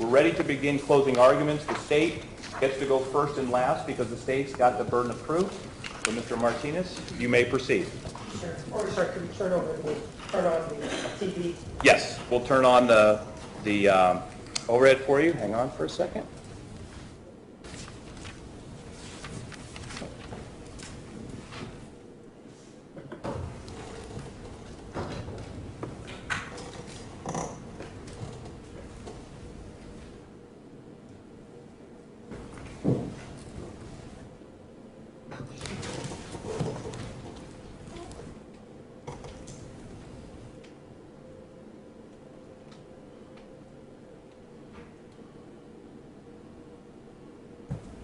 We're ready to begin closing arguments. The state gets to go first and last because the state's got the burden of proof. So, Mr. Martinez, you may proceed. Before we start, can we turn on the TV? Yes, we'll turn on the overhead for you. Hang on for a second.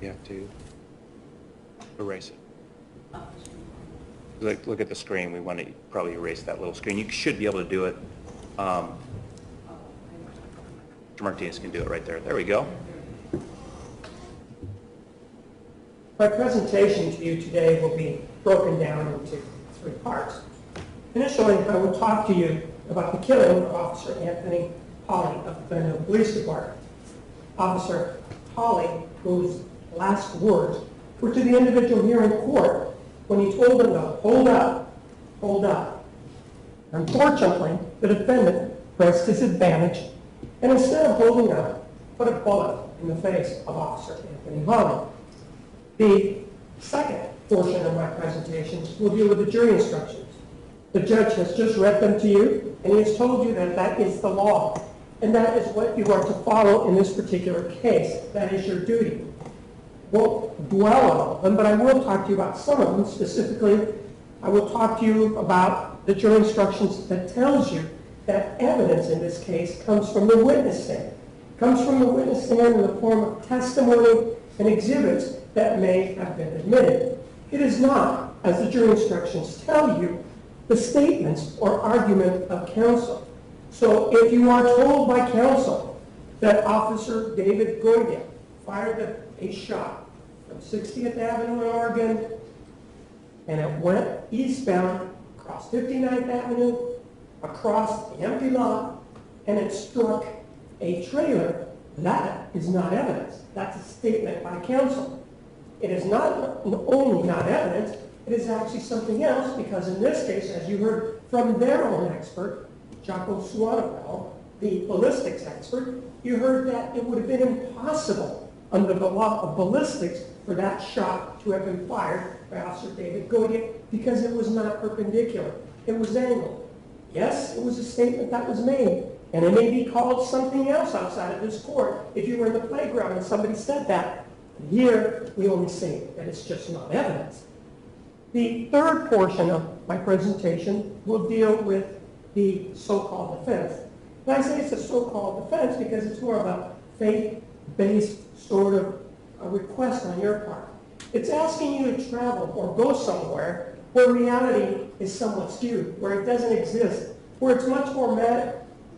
You have to erase it. Look at the screen. We want to probably erase that little screen. You should be able to do it. Mr. Martinez can do it right there. There we go. My presentation to you today will be broken down into 3 parts. Initially, I will talk to you about the killing of Officer Anthony Hawley of the Bentonville Police Department. Officer Hawley, whose last words were to the individual here in court when he told him to hold up, hold up. Unfortunately, the defendant pressed his advantage and instead of holding up, put a bullet in the face of Officer Anthony Hawley. The second portion of my presentation will deal with the jury instructions. The judge has just read them to you, and he has told you that that is the law, and that is what you are to follow in this particular case. That is your duty. Won't dwell on all of them, but I will talk to you about some of them. Specifically, I will talk to you about the jury instructions that tells you that evidence in this case comes from the witness stand. Comes from the witness stand in the form of testimony and exhibits that may have been admitted. It is not, as the jury instructions tell you, the statements or argument of counsel. So if you are told by counsel that Officer David Goya fired a shot from 60th Avenue in Oregon, and it went eastbound across 59th Avenue, across the empty lot, and it struck a trailer, that is not evidence. That's a statement by counsel. It is not only not evidence, it is actually something else, because in this case, as you heard from their own expert, Jocko Swanabell, the ballistics expert, you heard that it would have been impossible under the law of ballistics for that shot to have been fired by Officer David Goya because it was not perpendicular. It was angled. Yes, it was a statement that was made, and it may be called something else outside of this court if you were in the playground and somebody said that. Here, we only say that it's just not evidence. The third portion of my presentation will deal with the so-called defense. And I say it's a so-called defense because it's more of a faith-based sort of a request on your part. It's asking you to travel or go somewhere where reality is somewhat skewed, where it doesn't exist, where it's much more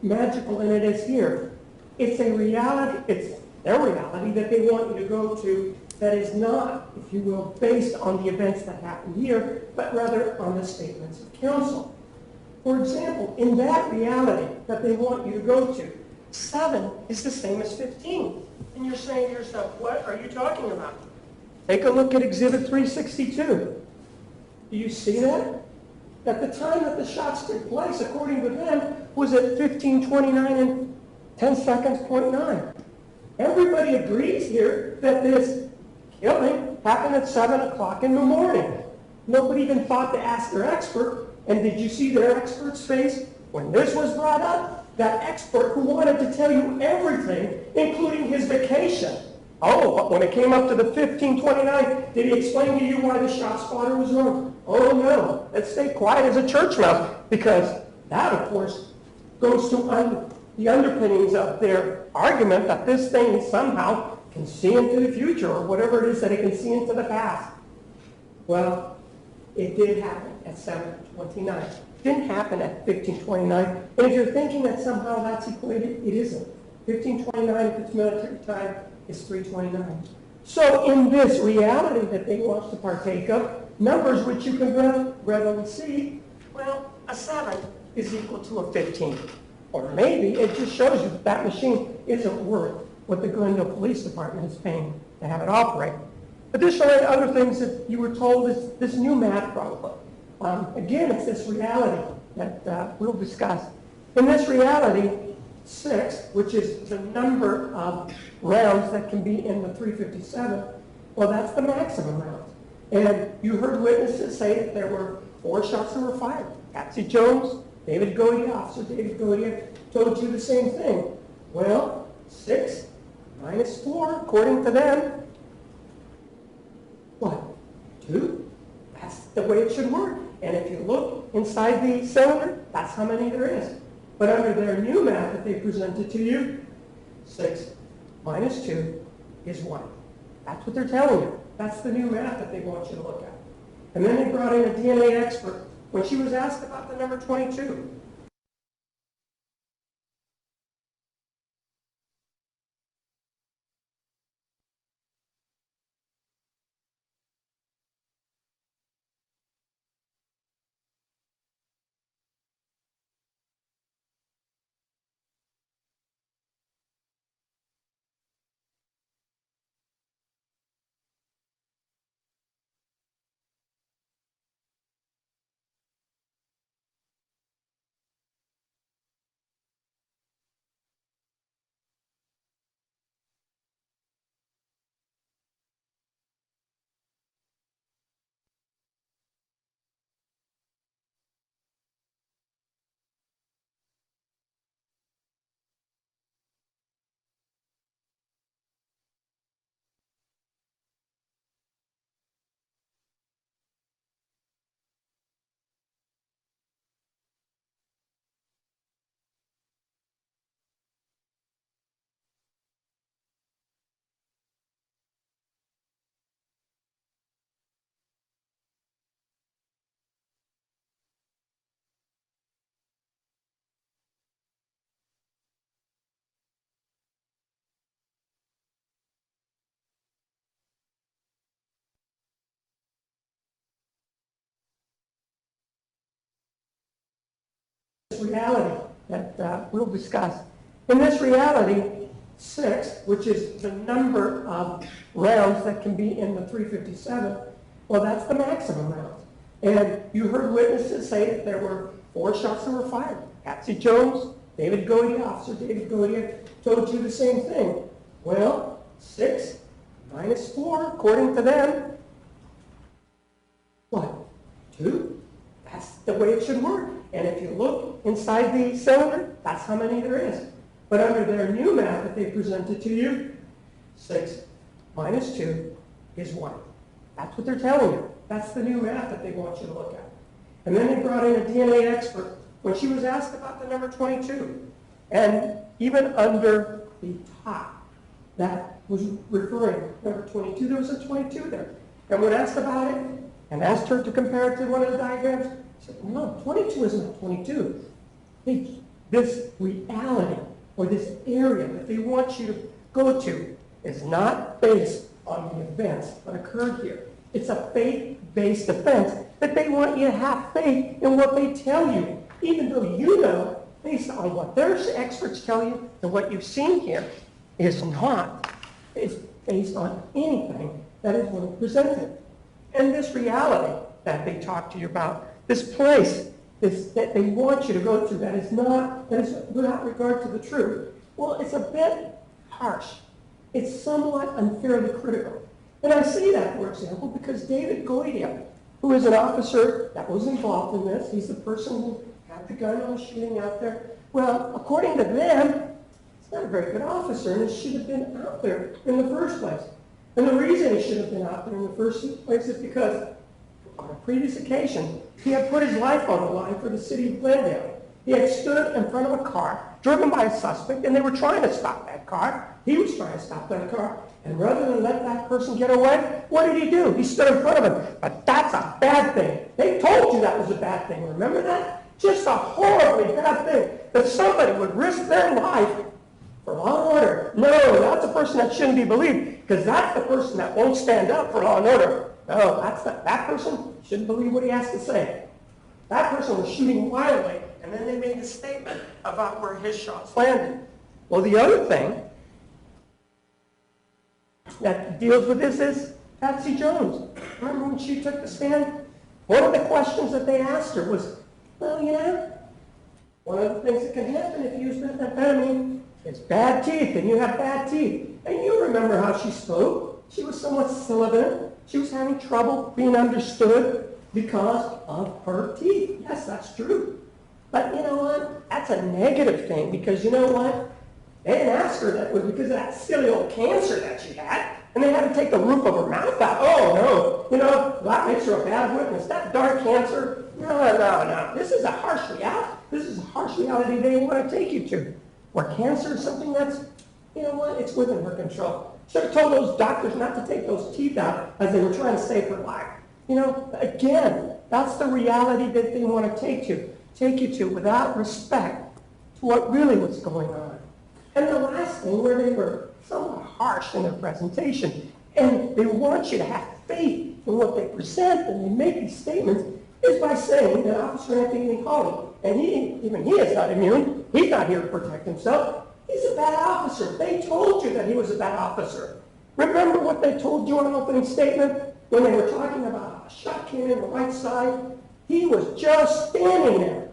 magical than it is here. It's a reality, it's their reality that they want you to go to that is not, if you will, based on the events that happened here, but rather on the statements of counsel. For example, in that reality that they want you to go to, 7 is the same as 15. And you're saying to yourself, what are you talking about? Take a look at Exhibit 362. Do you see that? At the time that the shots took place, according to them, was at 15:29 and 10 seconds, .9. Everybody agrees here that this killing happened at 7 o'clock in the morning. Nobody even thought to ask their expert. And did you see their expert's face when this was brought up? That expert who wanted to tell you everything, including his vacation. Oh, but when it came up to the 15:29, did he explain to you why the shot spotter was wrong? Oh, no. Let's stay quiet as a church mouse, because that, of course, goes to the underpinnings of their argument that this thing somehow can see into the future, or whatever it is that it can see into the past. Well, it did happen at 7:29. It didn't happen at 15:29. And if you're thinking that somehow that's equated, it isn't. 15:29, if it's military time, is 3:29. So in this reality that they want to partake of, numbers which you can readily see, well, a 7 is equal to a 15. Or maybe it just shows you that that machine isn't worth what the Glendale Police Department is paying to have it operate. Additionally, other things that you were told is this new math problem. Again, it's this reality that we'll discuss. In this reality, 6, which is the number of rounds that can be in the 357, well, that's the maximum rounds. And you heard witnesses say that there were 4 shots that were fired. Patsy Jones, David Godey, Officer David Godey, told you the same thing. Well, 6 minus 4, according to them, what? 2? That's the way it should work. And if you look inside the cylinder, that's how many there is. But under their new math that they presented to you, 6 minus 2 is 1. That's what they're telling you. That's the new math that they want you to look at. And then they brought in a DNA expert when she was asked about the number 22. Reality that we'll discuss. In this reality, 6, which is the number of rounds that can be in the 357, well, that's the maximum rounds. And you heard witnesses say that there were 4 shots that were fired. Patsy Jones, David Godey, Officer David Godey, told you the same thing. Well, 6 minus 4, according to them, what? 2? That's the way it should work. And if you look inside the cylinder, that's how many there is. But under their new math that they presented to you, 6 minus 2 is 1. That's what they're telling you. That's the new math that they want you to look at. And then they brought in a DNA expert when she was asked about the number 22. And even under the top that was referring to number 22, there was a 22 there. And when asked about it, and asked her to compare it to one of the diagrams, she said, no, 22 isn't 22. This reality, or this area that they want you to go to, is not based on the events that occurred here. It's a faith-based offense that they want you to have faith in what they tell you, even though you know, based on what their experts tell you and what you've seen here, is not. It's based on anything that is presented. And this reality that they talk to you about, this place that they want you to go to that is without regard to the truth, well, it's a bit harsh. It's somewhat unfairly critical. And I say that, for example, because David Goidia, who is an officer that was involved in this, he's the person who had the gun and was shooting out there. Well, according to them, he's not a very good officer, and he should have been out there in the first place. And the reason he should have been out there in the first place is because on a previous occasion, he had put his life on the line for the city of Glendale. He had stood in front of a car driven by a suspect, and they were trying to stop that car. He was trying to stop that car. And rather than let that person get away, what did he do? He stood in front of him. But that's a bad thing. They told you that was a bad thing. Remember that? Just a horribly bad thing. That somebody would risk their life for law and order. No, that's a person that shouldn't be believed, because that's the person that won't stand up for law and order. No, that person shouldn't believe what he has to say. That person was shooting wildly, and then they made a statement about where his shots landed. Well, the other thing that deals with this is Patsy Jones. Remember when she took the stand? One of the questions that they asked her was, well, you know, one of the things that can happen if you use methamphetamine is bad teeth, and you have bad teeth. And you remember how she spoke. She was somewhat sibilant. She was having trouble being understood because of her teeth. Yes, that's true. But you know what? That's a negative thing, because you know what? They didn't ask her that it was because of that silly old cancer that she had, and they had to take the roof of her mouth out. Oh, no, you know, that makes her a bad witness. That dark cancer, no. This is a harsh reality. This is a harsh reality they want to take you to, where cancer is something that's, you know what, it's within her control. Should have told those doctors not to take those teeth out as they were trying to save her life. You know, again, that's the reality that they want to take you to without respect to what really was going on. And the last thing, where they were somewhat harsh in their presentation, and they want you to have faith in what they present, and they make these statements, is by saying that Officer Anthony Hawley, and even he is not immune, he's not here to protect himself, he's a bad officer. They told you that he was a bad officer. Remember what they told you on an opening statement when they were talking about a shot came in the right side? He was just standing there.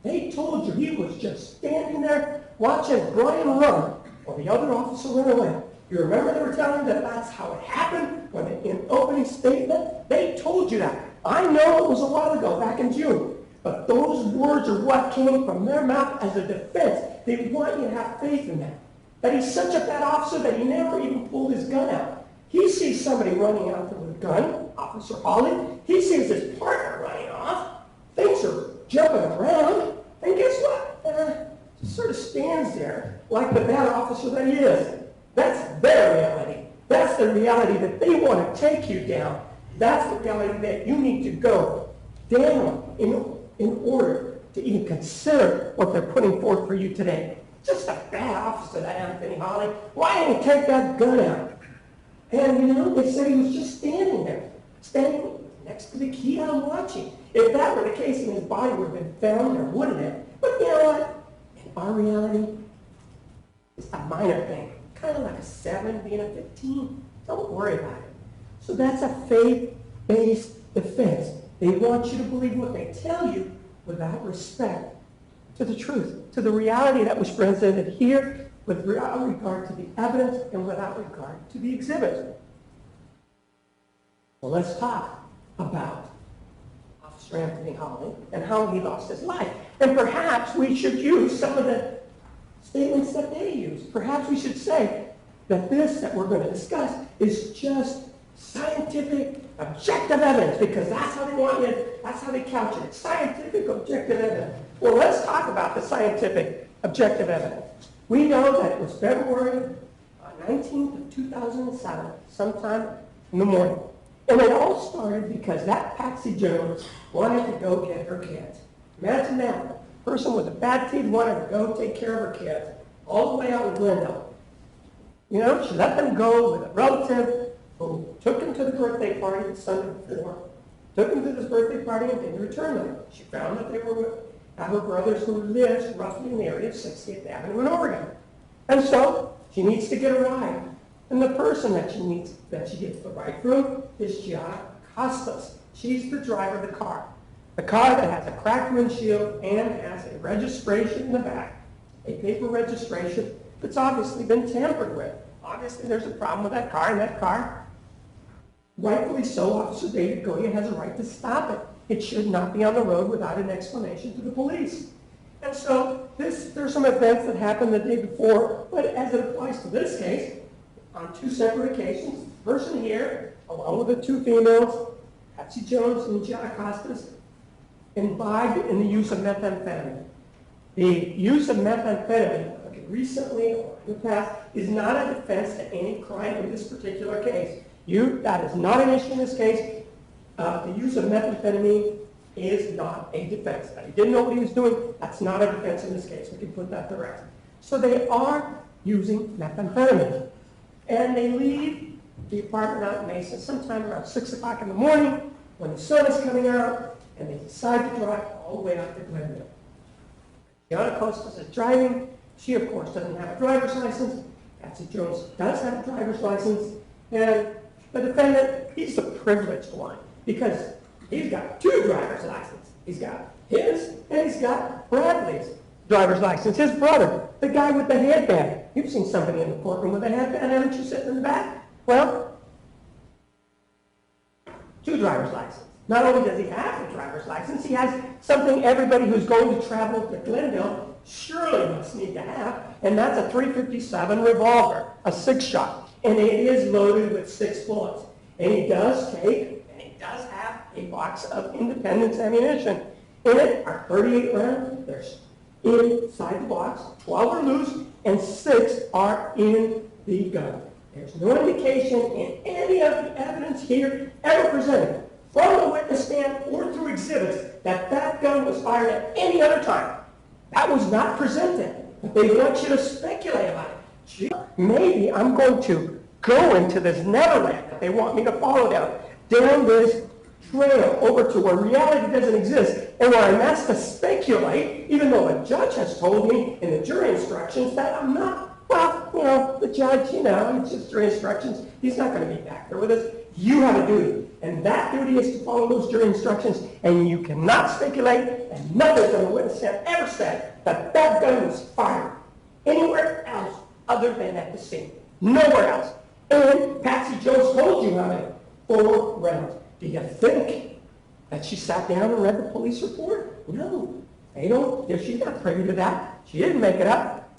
They told you he was just standing there watching Bryan run while the other officer ran away. You remember they were telling you that that's how it happened when in opening statement? They told you that. I know it was a while ago, back in June, but those words are what came from their mouth as a defense. They want you to have faith in that. That he's such a bad officer that he never even pulled his gun out. He sees somebody running out there with a gun, Officer Hawley. He sees his partner running off. Things are jumping around. And guess what? He sort of stands there like the bad officer that he is. That's their reality. That's the reality that they want to take you down. That's the reality that you need to go down in order to even consider what they're putting forth for you today. Just a bad officer, that Anthony Hawley. Why didn't he take that gun out? And, you know, they said he was just standing there, standing next to the key I'm watching. If that were the case, and his body would have been found, or wouldn't it? But you know what? In our reality, it's a minor thing. Kind of like a 7 being a 15. Don't worry about it. So that's a faith-based defense. They want you to believe what they tell you without respect to the truth, to the reality that was presented here, without regard to the evidence and without regard to the exhibit. Well, let's talk about Officer Anthony Hawley and how he lost his life. And perhaps we should use some of the statements that they use. Perhaps we should say that this that we're going to discuss is just scientific, objective evidence, because that's how they want you, that's how they couch it. Scientific, objective evidence. Well, let's talk about the scientific, objective evidence. We know that it was February 19th of 2007, sometime in the morning. And it all started because that Patsy Jones wanted to go get her kids. Imagine that. A person with a bad teeth wanted to go take care of her kids, all the way out in Glendale. You know, she let them go with a relative who took him to the birthday party the Sunday before, took him to this birthday party and didn't return them. She found that they were with her brothers who lived roughly in the area of 60th Avenue in Oregon. And so she needs to get a ride. And the person that she gets the ride from is Gianna Costas. She's the driver of the car. The car that has a cracked windshield and has a registration in the back, a paper registration that's obviously been tampered with. Obviously there's a problem with that car, and that car, rightfully so, Officer David Goya has a right to stop it. It should not be on the road without an explanation to the police. And so there's some events that happened the day before, but as it applies to this case, on two separate occasions, the person here, along with the two females, Patsy Jones and Gianna Costas, imbibed in the use of methamphetamine. The use of methamphetamine, like recently or in the past, is not a defense to any crime in this particular case. That is not an issue in this case. The use of methamphetamine is not a defense. That he didn't know what he was doing, that's not a defense in this case. We can put that to rest. So they are using methamphetamine. And they leave the apartment out in Mesa sometime around 6 o'clock in the morning when the sun is coming out, and they decide to drive all the way out to Glendale. Gianna Costas is driving, She, of course, doesn't have a driver's license. Patsy Jones does have a driver's license. And the defendant, he's the privileged one because he's got 2 driver's licenses. He's got his and he's got Bradley's driver's license. His brother, the guy with the headband. You've seen somebody in the courtroom with a headband, haven't you, sitting in the back? Well, 2 driver's licenses. Not only does he have a driver's license, he has something everybody who's going to travel to Glendale surely must need to have, and that's a .357 revolver, a 6-shot, and it is loaded with 6 bullets. And he does have a box of Independence ammunition. In it are 38 rounds. There's inside the box, 12 are loose, and 6 are in the gun. There's no indication in any of the evidence here ever presented from the witness stand or through exhibits that that gun was fired at any other time. That was not presented. But they want you to speculate about it. Gee, maybe I'm going to go into this Neverland that they want me to follow down this trail over to where reality doesn't exist, and where I'm asked to speculate, even though a judge has told me in the jury instructions that I'm not. Well, you know, the judge, you know, it's just jury instructions. He's not going to be back there with us. You have a duty, and that duty is to follow those jury instructions, and you cannot speculate, and nothing from the witness stand ever said that that gun was fired anywhere else other than at the scene. Nowhere else. And Patsy Jones told you how many. 4 rounds. Do you think that she sat down and read the police report? No. They don't. She's not privy to that. She didn't make it up.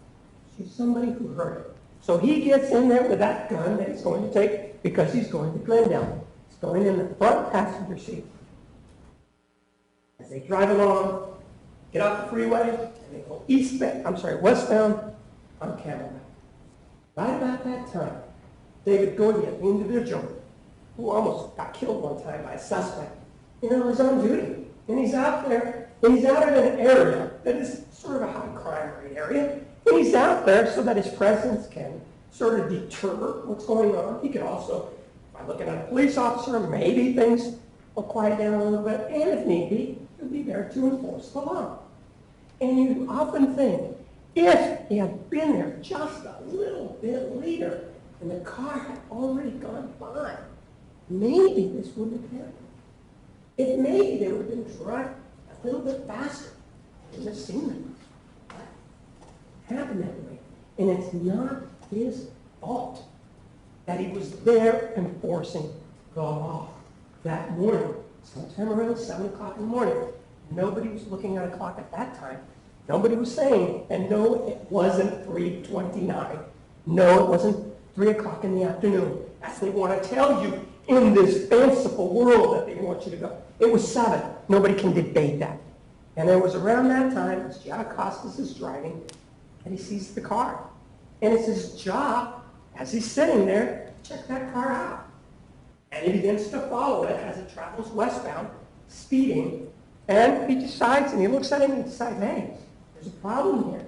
She's somebody who heard it. So he gets in there with that gun that he's going to take because he's going to Glendale. He's going in the front passenger seat. As they drive along, get off the freeway, and they go westbound on Camelback. Right about that time, David Gordon, the individual who almost got killed one time by a suspect, is on duty. And he's out there, and he's out in an area that is sort of a high crime rate area. And he's out there so that his presence can sort of deter what's going on. He can also, by looking at a police officer, maybe things will quiet down a little bit. And if need be, he'll be there to enforce the law. And you often think, if he had been there just a little bit later, and the car had already gone by, maybe this wouldn't have happened. If maybe they would have been driving a little bit faster, they would have seen them. But it happened that way. And it's not his fault that he was there enforcing the law that morning, sometime around 7 o'clock in the morning. Nobody was looking at a clock at that time. Nobody was saying, and no, it wasn't 3:29. No, it wasn't 3 o'clock in the afternoon, as they want to tell you in this fanciful world that they want you to go. It was 7. Nobody can debate that. And it was around that time, as Giacostas is driving, and he sees the car. And it's his job, as he's sitting there, to check that car out. And he begins to follow it as it travels westbound, speeding. And he decides, and he looks at it and he decides, hey, there's a problem here.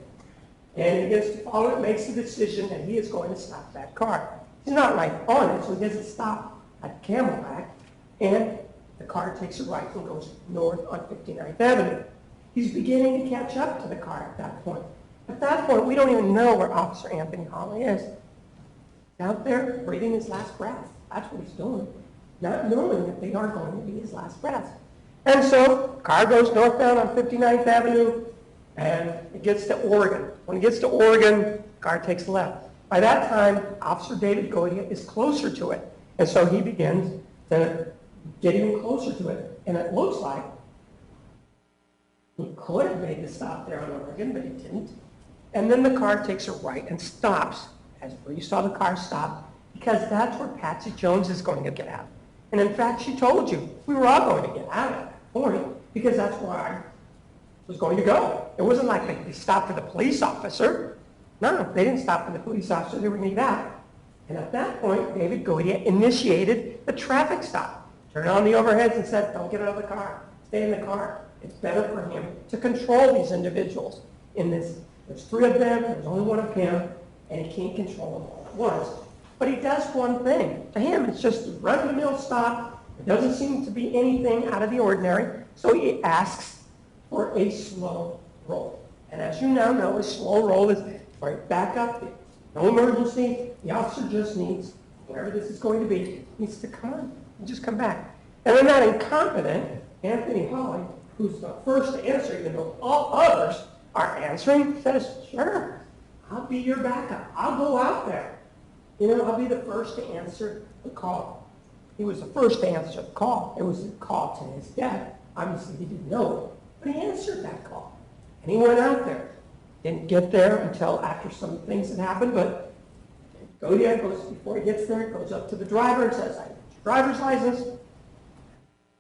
And he begins to follow it, makes the decision that he is going to stop that car. He's not right on it, so he doesn't stop at Camelback, and the car takes a right and goes north on 59th Avenue. He's beginning to catch up to the car at that point. At that point, we don't even know where Officer Anthony Hawley is. He's out there breathing his last breath. That's what he's doing, not knowing that they are going to be his last breath. And so, the car goes northbound on 59th Avenue, and it gets to Oregon. When it gets to Oregon, the car takes a left. By that time, Officer David Godia is closer to it. And so he begins to get even closer to it. And it looks like he could have made the stop there on Oregon, but he didn't. And then the car takes a right and stops, as where you saw the car stop, because that's where Patsy Jones is going to get out. And in fact, she told you, we were all going to get out at that point, because that's where I was going to go. It wasn't like they stopped for the police officer. No, they didn't stop for the police officer. They were going to get out. And at that point, David Godia initiated the traffic stop. Turned on the overheads and said, don't get out of the car. Stay in the car. It's better for him to control these individuals in this. There's 3 of them. There's only 1 of him. And he can't control them all at once. But he does one thing. To him, it's just a run-of-the-mill stop. There doesn't seem to be anything out of the ordinary. So he asks for a slow roll. And as you now know, a slow roll is right back up. No emergency. The officer just needs, wherever this is going to be, needs to come on and just come back. And then that incompetent Anthony Holly, who's the first to answer, even though all others are answering, says, sure, I'll be your backup. I'll go out there. I'll be the first to answer the call. He was the first to answer the call. It was a call to his death. Obviously, he didn't know it, but he answered that call. And he went out there. Didn't get there until after some things had happened, but before he gets there, goes up to the driver and says, I need your driver's license.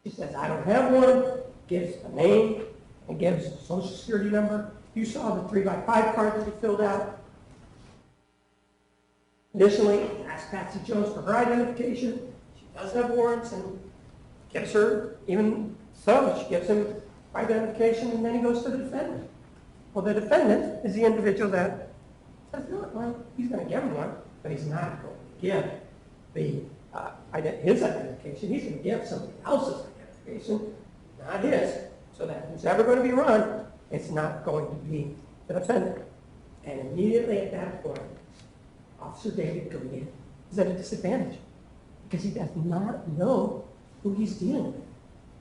He says, I don't have one. Gives a name and gives a social security number. You saw the 3x5 card that he filled out. Additionally, he asked Patsy Jones for her identification. She does have warrants and gives her, even so, she gives him her identification, and then he goes to the defendant. Well, the defendant is the individual that says, no, well, he's going to give him one, but he's not going to give his identification. He's going to give somebody else's identification, not his, so that if it's ever going to be run, it's not going to be the defendant. And immediately at that point, Officer David Green is at a disadvantage because he does not know who he's dealing with.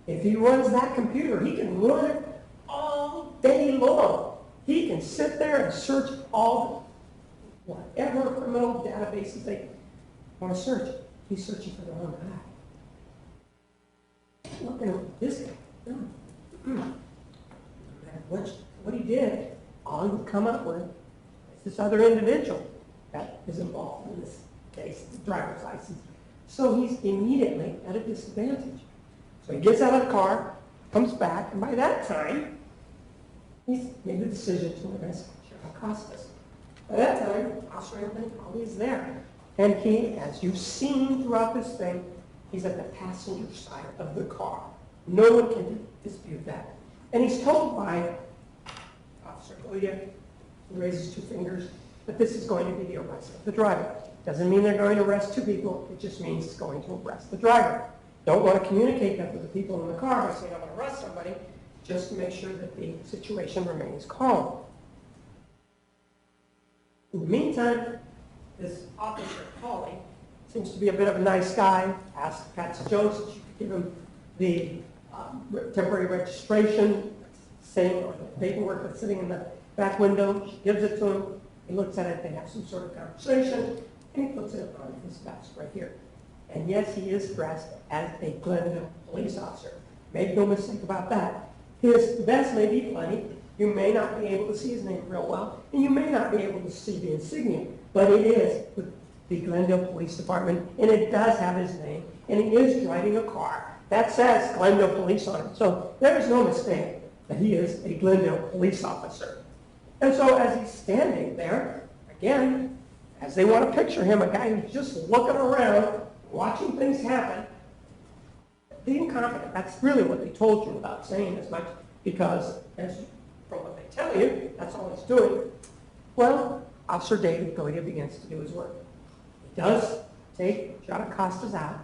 If he runs that computer, he can run it all day long. He can sit there and search all whatever criminal databases they want to search. He's searching for the wrong guy. Look at this guy. What he did, all he would come up with is this other individual that is involved in this case, the driver's license. So he's immediately at a disadvantage. So he gets out of the car, comes back, and by that time, he's made the decision to arrest Sheriff Costas. By that time, Officer Anthony Holly is there. And he, as you've seen throughout this thing, he's at the passenger side of the car. No one can dispute that. And he's told by Officer Goya, he raises two fingers, that this is going to be the arrest of the driver. Doesn't mean they're going to arrest two people, it just means it's going to arrest the driver. Don't want to communicate that to the people in the car by saying I'm going to arrest somebody, just to make sure that the situation remains calm. In the meantime, this Officer Holly seems to be a bit of a nice guy. Asked Patsy Jones if she could give him the temporary registration, or the paperwork that's sitting in the back window. She gives it to him. He looks at it. They have some sort of conversation, and he puts it on his vest right here. And yes, he is dressed as a Glendale police officer. Make no mistake about that. His vest may be funny. You may not be able to see his name real well, and you may not be able to see the insignia, but it is with the Glendale Police Department, and it does have his name, and he is driving a car that says Glendale Police on it. So there is no mistake that he is a Glendale police officer. And so as he's standing there, again, as they want to picture him, a guy who's just looking around, watching things happen, the incompetent, that's really what they told you without saying as much, because from what they tell you, that's all he's doing. Well, Officer David Goya begins to do his work. He does take Jada Costas out,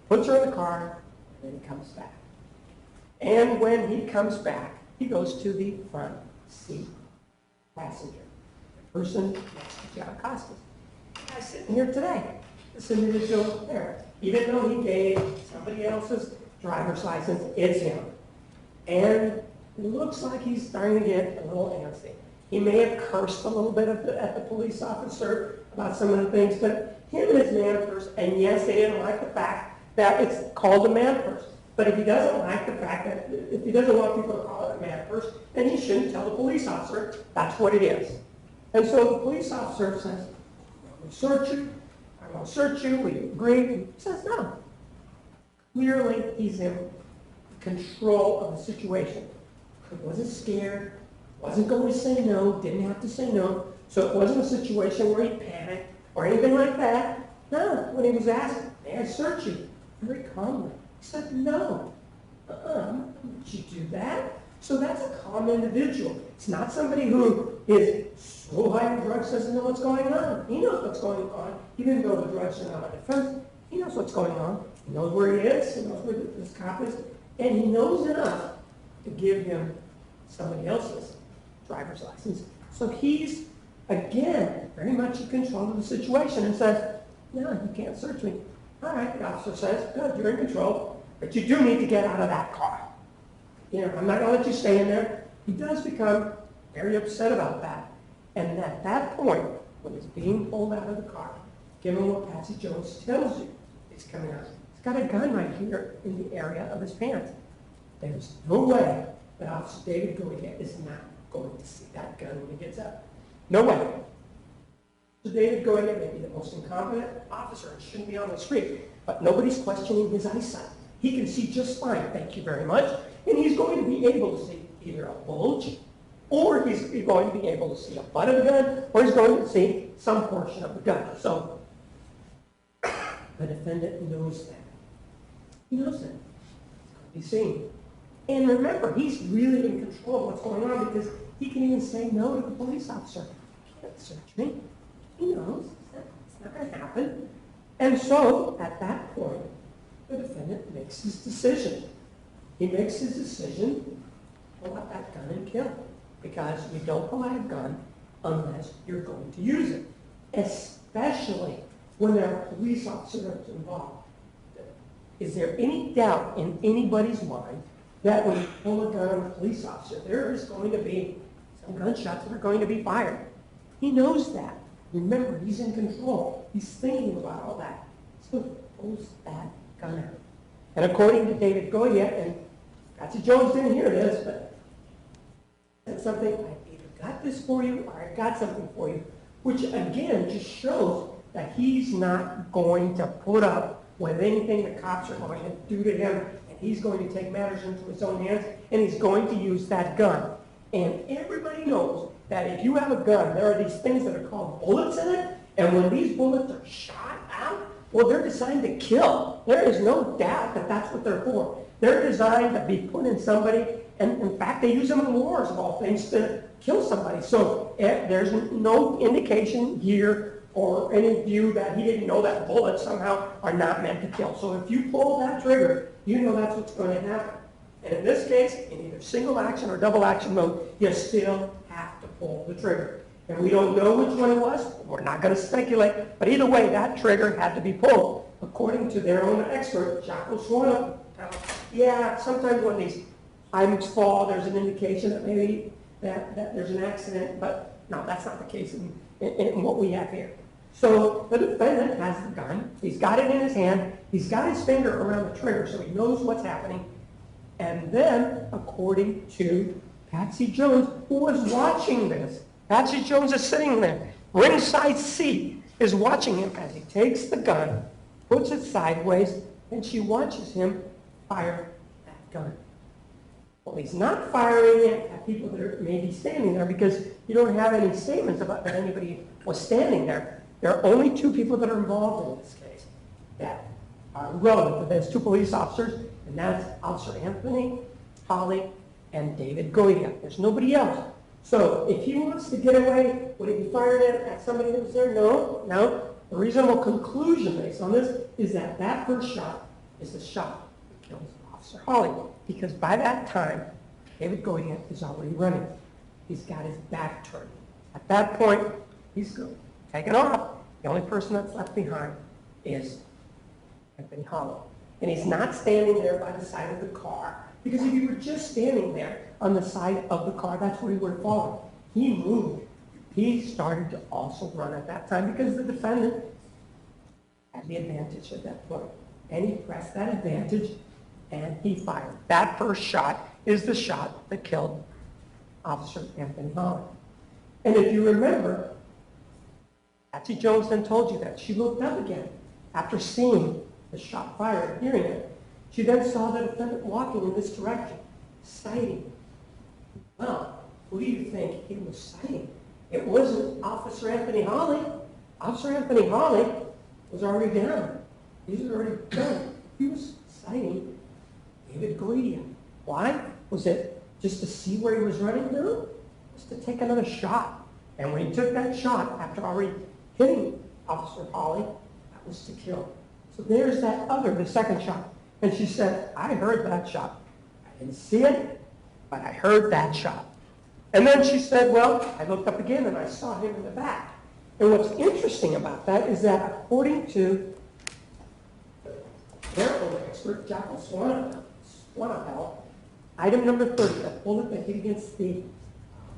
puts her in the car, and then he comes back. And when he comes back, he goes to the front seat passenger, the person next to Jada Costas. The guy's sitting here today. This individual there. Even though he gave somebody else's driver's license, it's him. And it looks like he's starting to get a little antsy. He may have cursed a little bit at the police officer about some of the things, but him and his man purse, and yes, they didn't like the fact that it's called a man purse. But if he doesn't like the fact that, if he doesn't want people to call it a man purse, then he shouldn't tell the police officer that's what it is. And so the police officer says, I'm going to search you. I'm going to search you. Will you agree? And he says no. Clearly, he's in control of the situation. He wasn't scared, wasn't going to say no, didn't have to say no. So it wasn't a situation where he panicked or anything like that. No, when he was asked, may I search you? Very calmly. He said, no. Would you do that? So that's a calm individual. It's not somebody who is so high on drugs, doesn't know what's going on. He knows what's going on. Even though the drugs are not on defense, he knows what's going on. He knows where he is. He knows where this cop is. And he knows enough to give him somebody else's driver's license. So he's again, very much in control of the situation and says, no, you can't search me. All right, the officer says, good, you're in control, but you do need to get out of that car. You know, I'm not going to let you stay in there. He does become very upset about that. And at that point, when he's being pulled out of the car, given what Patsy Jones tells you is coming out, he's got a gun right here in the area of his pants. There's no way that Officer David Goya is not going to see that gun when he gets up. No way. So David Goya may be the most incompetent officer and shouldn't be on the street, but nobody's questioning his eyesight. He can see just fine, thank you very much, and he's going to be able to see either a bulge, or he's going to be able to see a butt of the gun, or he's going to see some portion of the gun. So the defendant knows that. He knows that. It's going to be seen. And remember, he's really in control of what's going on because he can even say no to the police officer. You can't search me. He knows it's not going to happen. And so, at that point, the defendant makes his decision. He makes his decision to pull out that gun and kill. Because you don't pull out a gun unless you're going to use it. Especially when there are police officers involved. Is there any doubt in anybody's mind that when you pull a gun on a police officer, there is going to be some gunshots that are going to be fired? He knows that. Remember, he's in control. He's thinking about all that. So he pulls that gun out. And according to David Goya, and Patsy Jones didn't hear this, but said something, I either got this for you or I got something for you, which again just shows that he's not going to put up with anything the cops are going to do to him, and he's going to take matters into his own hands, and he's going to use that gun. And everybody knows that if you have a gun, there are these things that are called bullets in it, and when these bullets are shot out, well, they're designed to kill. There is no doubt that that's what they're for. They're designed to be put in somebody, and in fact, they use them in wars, of all things, to kill somebody. So there's no indication here or any view that he didn't know that bullets somehow are not meant to kill. So if you pull that trigger, you know that's what's going to happen. And in this case, in either single action or double action mode, you still have to pull the trigger. And we don't know which one it was. We're not going to speculate. But either way, that trigger had to be pulled. According to their own expert, Juan, yeah, sometimes when these items fall, there's an indication that maybe that there's an accident. But no, that's not the case in what we have here. So the defendant has the gun. He's got it in his hand. He's got his finger around the trigger, so he knows what's happening. And then, according to Patsy Jones, who was watching this, Patsy Jones is sitting there, ringside seat, is watching him as he takes the gun, puts it sideways, and she watches him fire that gun. Well, he's not firing it at people that are maybe standing there because you don't have any statements about that anybody was standing there. There are only two people that are involved in this case that are relevant. There's two police officers, and that's Officer Anthony Holly and David Goya. There's nobody else. So if he wants to get away, would he be firing at somebody that was there? No, no. The reasonable conclusion based on this is that that first shot is the shot that kills Officer Holly. Because by that time, David Goya is already running. He's got his back turned. At that point, he's taken off. The only person that's left behind is Anthony Holly. And he's not standing there by the side of the car. Because if he were just standing there on the side of the car, that's where he would have fallen. He moved. He started to also run at that time because the defendant had the advantage at that point. And he pressed that advantage and he fired. That first shot is the shot that killed Officer Anthony Holly. And if you remember, Patsy Jones then told you that. She looked up again after seeing the shot fired and hearing it. She then saw the defendant walking in this direction, sighting. Well, who do you think he was sighting? It wasn't Officer Anthony Holly. Officer Anthony Holly was already down. He was already done. He was sighting David Goya. Why? Was it just to see where he was running? No. It was to take another shot. And when he took that shot, after already hitting Officer Holly, that was to kill. So there's that the second shot. And she said, I heard that shot. I didn't see it, but I heard that shot. And then she said, well, I looked up again and I saw him in the back. And what's interesting about that is that according to their own expert, Jackal Swanapel, item number 30, a bullet that hit against the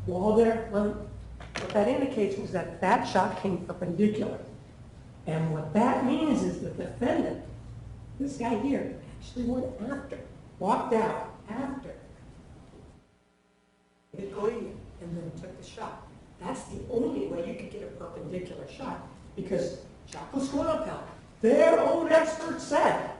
wall there, well, what that indicates was that that shot came perpendicular. And what that means is the defendant, this guy here, actually went after, walked out after, hit Goya, and then took the shot. That's the only way you could get a perpendicular shot, because Jackal Swanapel, their own expert said,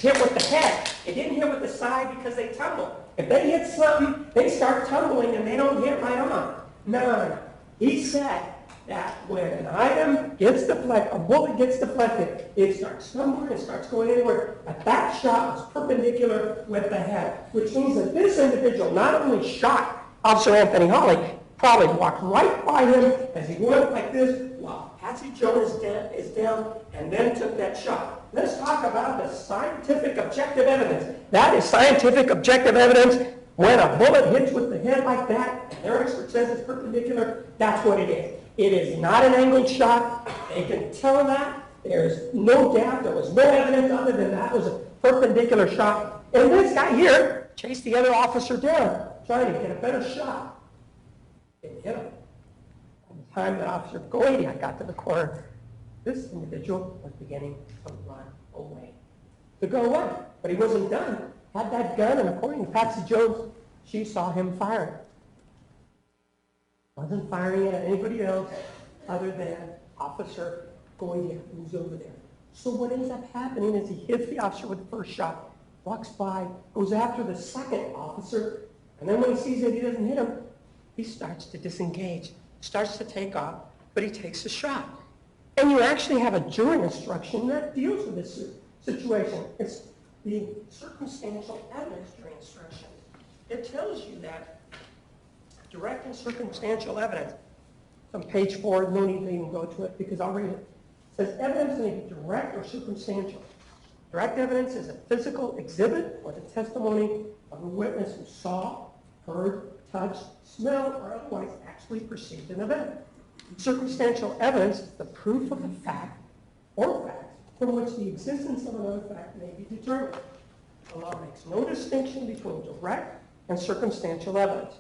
hit with the head. It didn't hit with the side because they tumble. If they hit something, they start tumbling and they don't hit right on. No. He said that when an item gets deflected, a bullet gets deflected, it starts stumbling, it starts going inward. But that shot was perpendicular with the head, which means that this individual not only shot Officer Anthony Hawley, probably walked right by him as he went like this while Patsy Jones is down, and then took that shot. Let's talk about the scientific objective evidence. That is scientific objective evidence. When a bullet hits with the head like that, and their expert says it's perpendicular, that's what it is. It is not an angled shot. They can tell that. There's no doubt. There was no evidence other than that was a perpendicular shot. And this guy here chased the other officer down, trying to get a better shot. Didn't hit him. By the time that Officer Goady got to the corner, this individual was beginning to run away. To go away. But he wasn't done. Had that gun, and according to Patsy Jones, she saw him firing. Wasn't firing it at anybody else other than Officer Goya, who's over there. So what ends up happening is he hits the officer with the first shot, walks by, goes after the second officer, and then when he sees that he doesn't hit him, he starts to disengage, starts to take off, but he takes the shot. And you actually have a jury instruction that deals with this situation. It's the circumstantial evidence jury instruction. It tells you that direct and circumstantial evidence, on page 4, no need to even go to it because I'll read it. It says evidence may be direct or circumstantial. Direct evidence is a physical exhibit or the testimony of a witness who saw, heard, touched, smelled, or otherwise actually perceived an event. Circumstantial evidence is the proof of a fact or facts from which the existence of another fact may be determined. The law makes no distinction between direct and circumstantial evidence.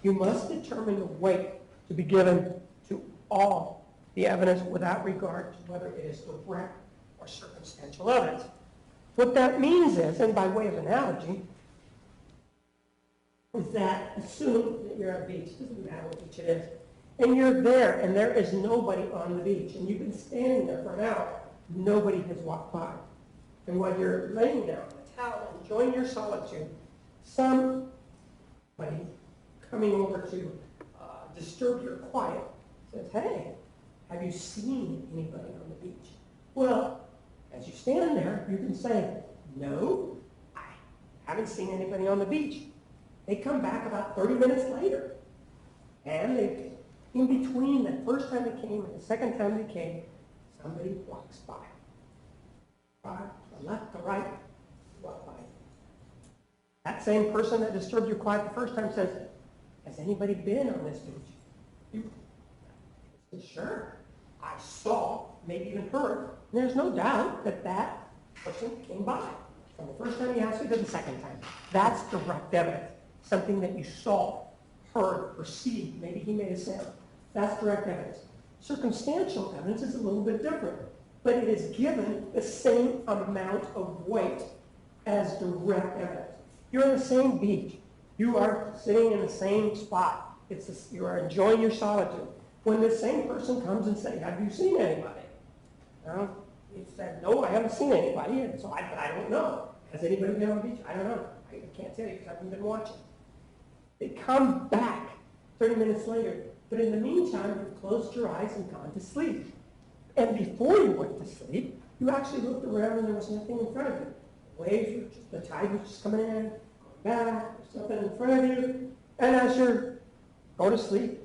You must determine the weight to be given to all the evidence without regard to whether it is direct or circumstantial evidence. What that means is, and by way of analogy, is that assume that you're at a beach, doesn't matter what beach it is, and you're there and there is nobody on the beach, and you've been standing there for an hour, nobody has walked by. And while you're laying down on the towel, enjoying your solitude, somebody coming over to disturb your quiet says, hey, have you seen anybody on the beach? Well, as you stand there, you can say, no, I haven't seen anybody on the beach. They come back about 30 minutes later. And they, in between the first time they came and the second time they came, somebody walks by. To the left, to the right, walk by. That same person that disturbed your quiet the first time says, has anybody been on this beach? You say, sure. I saw, maybe even heard. And there's no doubt that that person came by. From the first time you asked me to the second time. That's direct evidence. Something that you saw, heard, perceived. Maybe he made a sound. That's direct evidence. Circumstantial evidence is a little bit different. But it is given the same amount of weight as direct evidence. You're on the same beach. You are sitting in the same spot. You are enjoying your solitude. When the same person comes and says, have you seen anybody? You said, no, I haven't seen anybody, and so I don't know. Has anybody been on the beach? I don't know. I can't tell you because I haven't been watching. They come back 30 minutes later, but in the meantime, you've closed your eyes and gone to sleep. And before you went to sleep, you actually looked around and there was nothing in front of you. The waves were just, the tide was just coming in, going back, there's nothing in front of you. And as you're go to sleep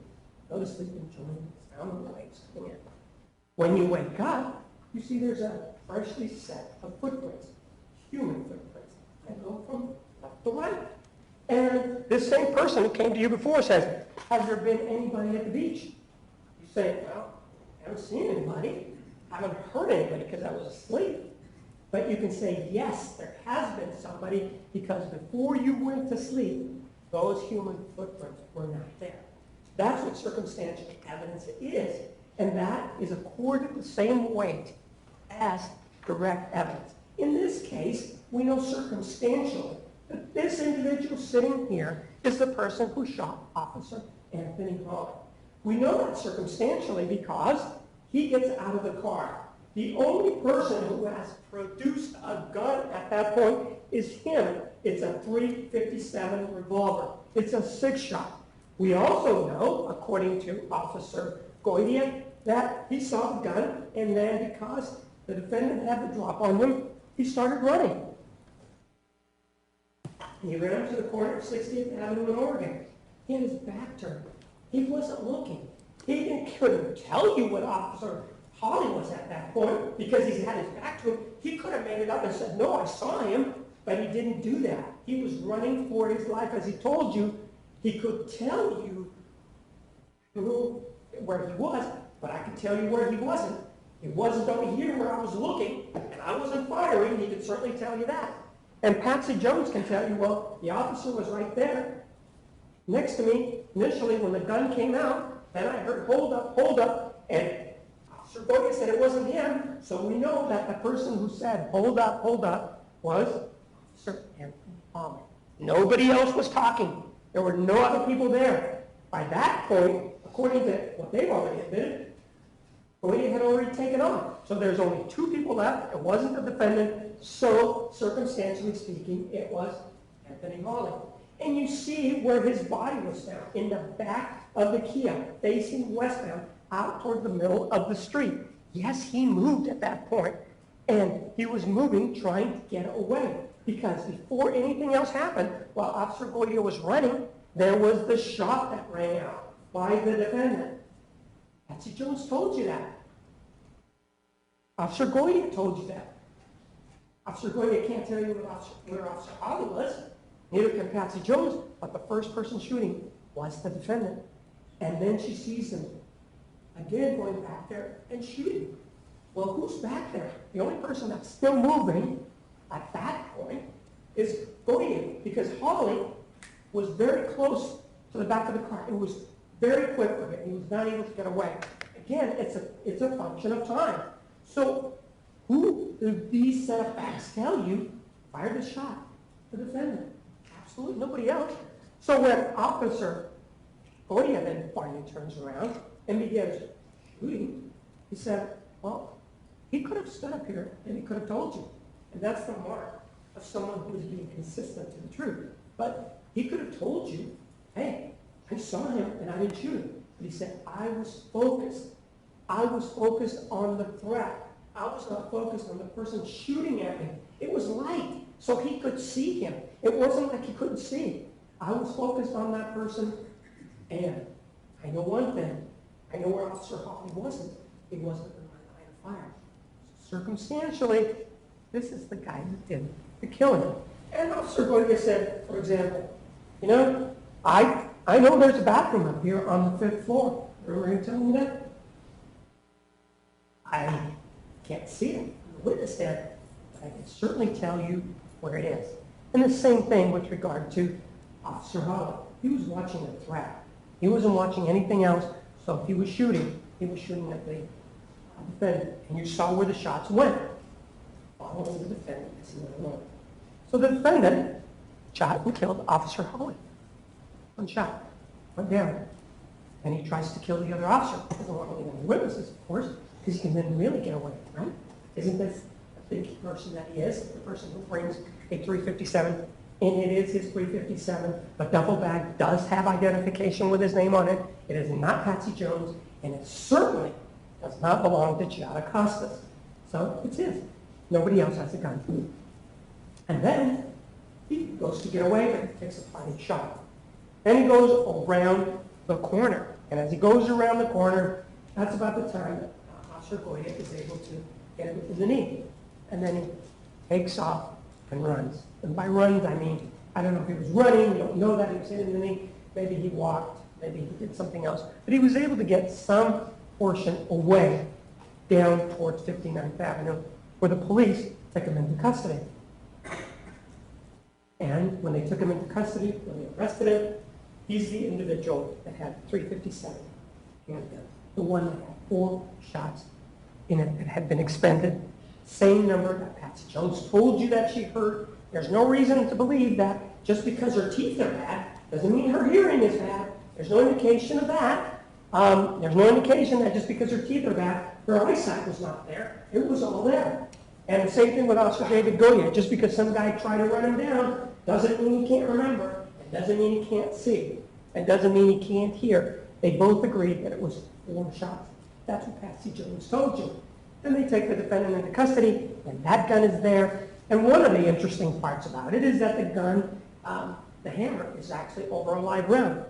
enjoying the sound of the waves coming in. When you wake up, you see there's a freshly set of footprints, human footprints, that go from left to right. And this same person who came to you before says, has there been anybody at the beach? You say, well, I haven't seen anybody. I haven't heard anybody because I was asleep. But you can say, yes, there has been somebody because before you went to sleep, those human footprints were not there. That's what circumstantial evidence is. And that is accorded the same weight as direct evidence. In this case, we know circumstantially that this individual sitting here is the person who shot Officer Anthony Hawley. We know that circumstantially because he gets out of the car. The only person who has produced a gun at that point is him. It's a .357 revolver. It's a 6-shot. We also know, according to Officer Goydia, that he saw the gun, and then because the defendant had the drop on him, he started running. He ran to the corner of 60th Avenue in Oregon. He had his back turned. He wasn't looking. He couldn't tell you what Officer Hawley was at that point because he had his back to him. He could have made it up and said, no, I saw him, but he didn't do that. He was running for his life. As he told you, he could tell you where he was, but I could tell you where he wasn't. He wasn't over here where I was looking, and I wasn't firing. He could certainly tell you that. And Patsy Jones can tell you, well, the officer was right there next to me. Initially, when the gun came out, then I heard, hold up, and Officer Goydia said it wasn't him, so we know that the person who said, hold up, was Officer Anthony Hawley. Nobody else was talking. There were no other people there. By that point, according to what they've already admitted, Goydia had already taken off. So there's only 2 people left. It wasn't the defendant, so circumstantially speaking, it was Anthony Hawley. And you see where his body was found, in the back of the Kia, facing westbound, out toward the middle of the street. Yes, he moved at that point, and he was moving, trying to get away, because before anything else happened, while Officer Goydia was running, there was the shot that rang out by the defendant. Patsy Jones told you that. Officer Goydia told you that. Officer Goydia can't tell you where Officer Hawley was. Neither can Patsy Jones, but the first person shooting was the defendant. And then she sees him again going back there and shooting. Well, who's back there? The only person that's still moving at that point is Goydia, because Hawley was very close to the back of the car. It was very quick for him. He was not able to get away. Again, it's a function of time. So who do these set of facts tell you fired the shot? The defendant. Absolutely nobody else. So when Officer Goydia then finally turns around and begins shooting, he said, well, he could have stood up here and he could have told you. And that's the mark of someone who is being consistent to the truth. But he could have told you, hey, I saw him and I didn't shoot him. But he said, I was focused. I was focused on the threat. I was not focused on the person shooting at me. It was light, so he could see him. It wasn't like he couldn't see. I was focused on that person, and I know one thing. I know where Officer Hawley wasn't. He wasn't in my line of fire. So circumstantially, this is the guy who did the killing. And Officer Goydia said, for example, you know, I know there's a bathroom up here on the 5th floor. Remember him telling me that? I can't see it on the witness stand, but I can certainly tell you where it is. And the same thing with regard to Officer Hawley. He was watching a threat. He wasn't watching anything else, so if he was shooting at the defendant. And you saw where the shots went, following the defendant as he went along. So the defendant shot and killed Officer Hawley. One shot, went down. And he tries to kill the other officer. He doesn't want any other witnesses, of course, because he can then really get away, right? Isn't this a big person that he is? The person who brings a .357, and it is his .357. The duffel bag does have identification with his name on it. It is not Patsy Jones, and it certainly does not belong to Giada Costas. So it's his. Nobody else has a gun. And then he goes to get away, but he takes a fighting shot. Then he goes around the corner. And as he goes around the corner, that's about the time that Officer Goydia is able to get him to the knee. And then he takes off and runs. And by runs, I mean I don't know if he was running, we don't know that he was hitting anything. Maybe he walked, maybe he did something else. But he was able to get some portion away down towards 59th Avenue, where the police took him into custody. And when they took him into custody, when they arrested him, he's the individual that had 357 handgun, the one that had 4 shots in it that had been expended. Same number that Patsy Jones told you that she heard. There's no reason to believe that just because her teeth are bad doesn't mean her hearing is bad. There's no indication of that. There's no indication that just because her teeth are bad, her eyesight was not there. It was all there. And the same thing with Officer David Goya. Just because some guy tried to run him down doesn't mean he can't remember. It doesn't mean he can't see. It doesn't mean he can't hear. They both agreed that it was 4 shots. That's what Patsy Jones told you. Then they take the defendant into custody, and that gun is there. And one of the interesting parts about it is that the gun, the hammer, is actually over a live round.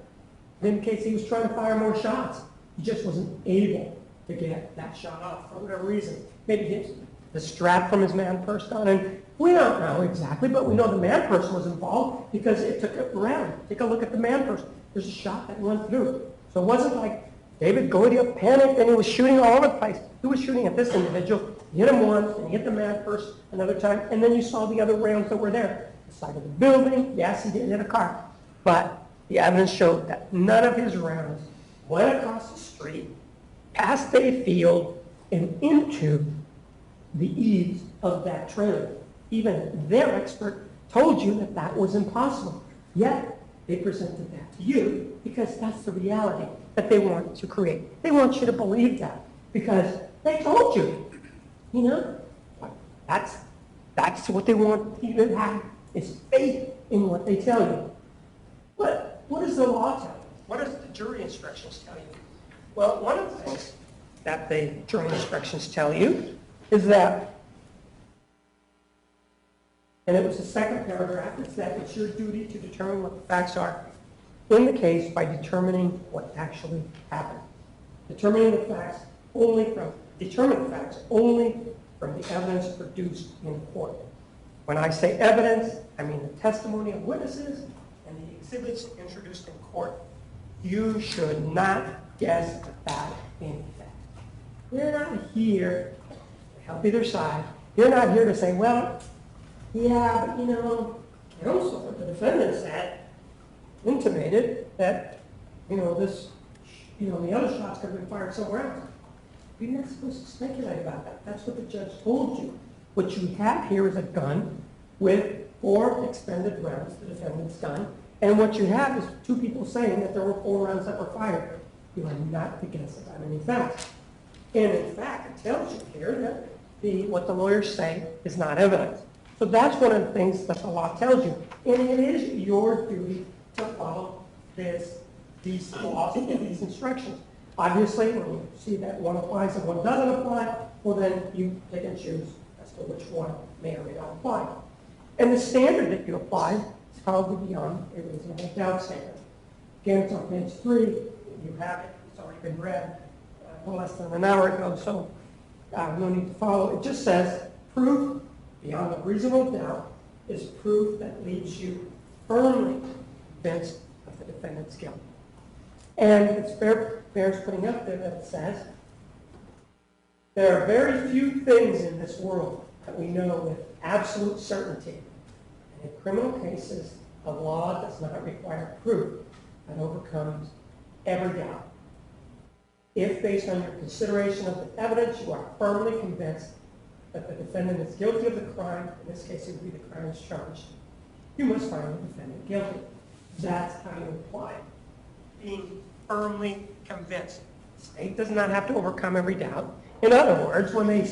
In case he was trying to fire more shots, he just wasn't able to get that shot off for whatever reason. Maybe the strap from his man purse gone, and we don't know exactly, but we know the man purse was involved because it took it around. Take a look at the man purse. There's a shot that went through. So it wasn't like David Goya panicked and he was shooting all over the place. He was shooting at this individual. He hit him once, and he hit the man purse another time, and then you saw the other rounds that were there. The side of the building, yes, he did hit a car. But the evidence showed that none of his rounds went across the street, past a field, and into the eaves of that trailer. Even their expert told you that that was impossible. Yet, they presented that to you because that's the reality that they want to create. They want you to believe that because they told you. You know, that's what they want you to have, is faith in what they tell you. But what does the law tell you? What does the jury instructions tell you? Well, one of the things that the jury instructions tell you is that, and it was the second paragraph, it's that it's your duty to determine what the facts are in the case by determining what actually happened. Determine the facts only from the evidence produced in court. When I say evidence, I mean the testimony of witnesses and the exhibits introduced in court. You should not guess about anything. You're not here to help either side. You're not here to say, well, yeah, but you know, counsel, the defendant said, intimated that, you know, this, you know, the other shots could have been fired somewhere else. You're not supposed to speculate about that. That's what the judge told you. What you have here is a gun with 4 expended rounds, the defendant's gun, and what you have is 2 people saying that there were 4 rounds that were fired. You are not to guess about any facts. And in fact, it tells you here that what the lawyers say is not evidence. So that's one of the things that the law tells you. And it is your duty to follow these laws and these instructions. Obviously, when you see that one applies and one doesn't apply, well then you pick and choose as to which one may or may not apply. And the standard that you apply is called beyond a reasonable doubt standard. Again, it's on page 3. You have it. It's already been read less than an hour ago, so no need to follow. It just says proof beyond a reasonable doubt is proof that leaves you firmly convinced of the defendant's guilt. And it bears putting up there that it says, there are very few things in this world that we know with absolute certainty. And in criminal cases, the law does not require proof that overcomes every doubt. If, based on your consideration of the evidence, you are firmly convinced that the defendant is guilty of the crime, in this case it would be the crime is charged, you must find the defendant guilty. That's how you apply it. Being firmly convinced. The state does not have to overcome every doubt. In other words, when they